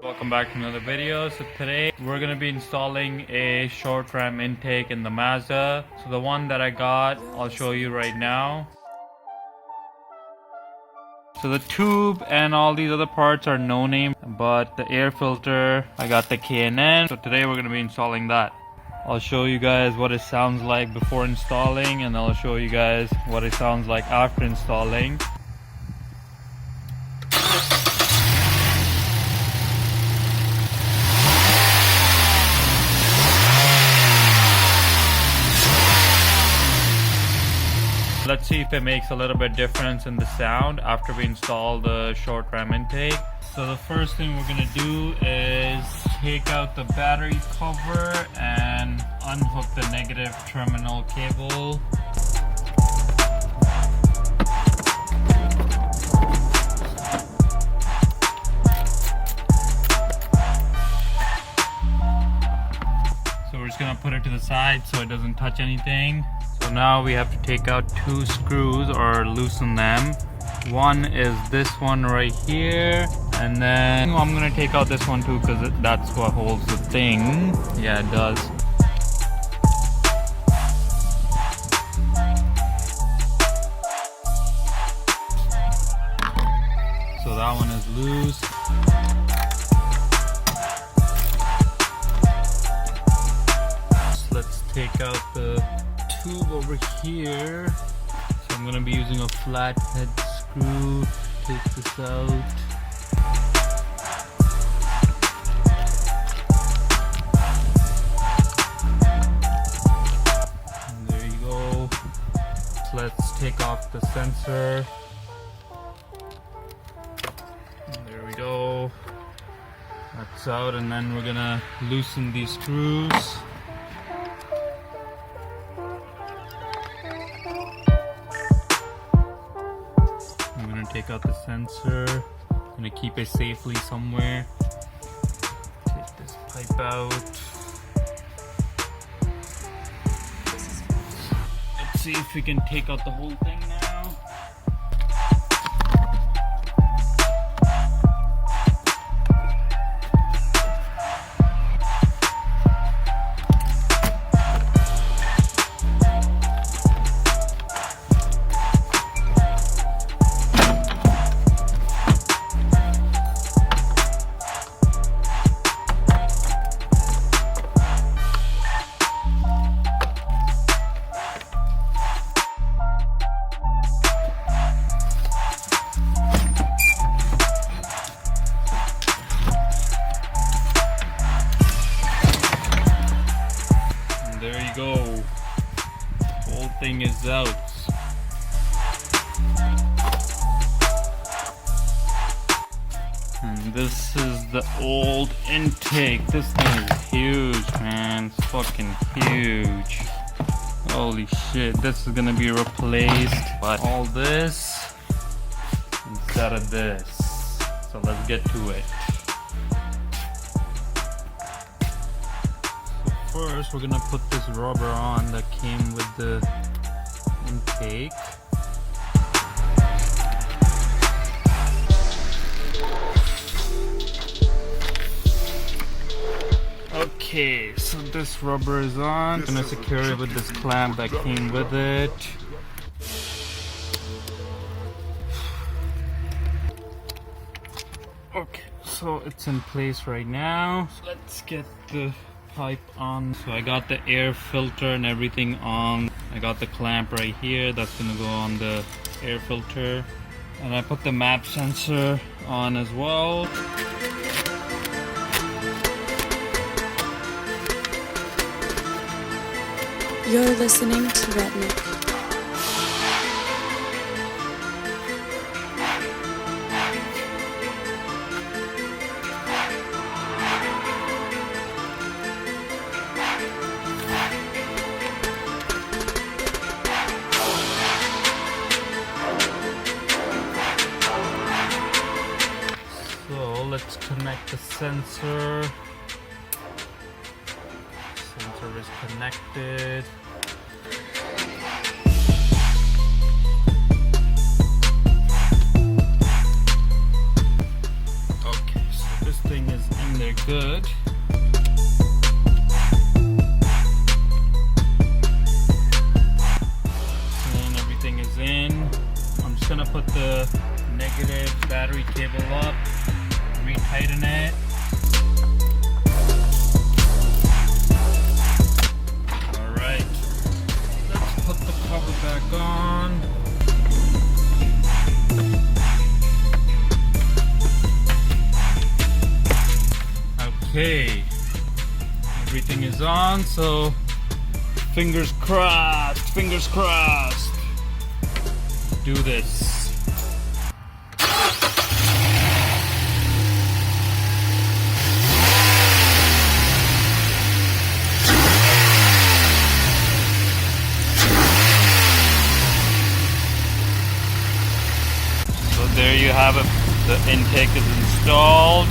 Welcome back to another video. So today we're going to be installing a short ram intake in the Mazda. So the one that I got, I'll show you right now. So the tube and all these other parts are no name, but the air filter, I got the K&N. So today we're going to be installing that. I'll show you guys what it sounds like before installing, and I'll show you guys what it sounds like after installing. Let's see if it makes a little bit difference in the sound after we install the short ram intake. So the first thing we're gonna do is take out the battery cover and unhook the negative terminal cable. So we're just gonna put it to the side so it doesn't touch anything. So now we have to take out two screws or loosen them. One is this one right here, and then I'm gonna take out this one too because that's what holds the thing. Yeah, it does. So that one is loose. So let's take out the tube over here. So I'm gonna be using a flathead screw to take this out. And there you go. So let's take off the sensor. And there we go. That's out, and then we're gonna loosen these screws. Take out the sensor. I'm gonna keep it safely somewhere. Take this pipe out. Let's see if we can take out the whole thing now. There you go. The whole thing is out. And this is the old intake. This thing is huge, man. It's fucking huge. Holy shit. This is gonna be replaced by all this instead of this. So let's get to it. First, we're gonna put this rubber on that came with the intake. Okay, so this rubber is on. I'm gonna secure it with this clamp that came with it. Okay, so it's in place right now. So let's get the pipe on. So I got the air filter and everything on. I got the clamp right here that's gonna go on the air filter, and I put the map sensor on as well. You're listening to Redneck. Let's connect the sensor. Sensor is connected. Okay, so this thing is And they're good. And everything is in. I'm just gonna put the negative battery cable up, retighten it. Alright, let's put the cover back on. Okay, everything is on, so fingers crossed, fingers crossed. Do this. So there you have it, the intake is installed.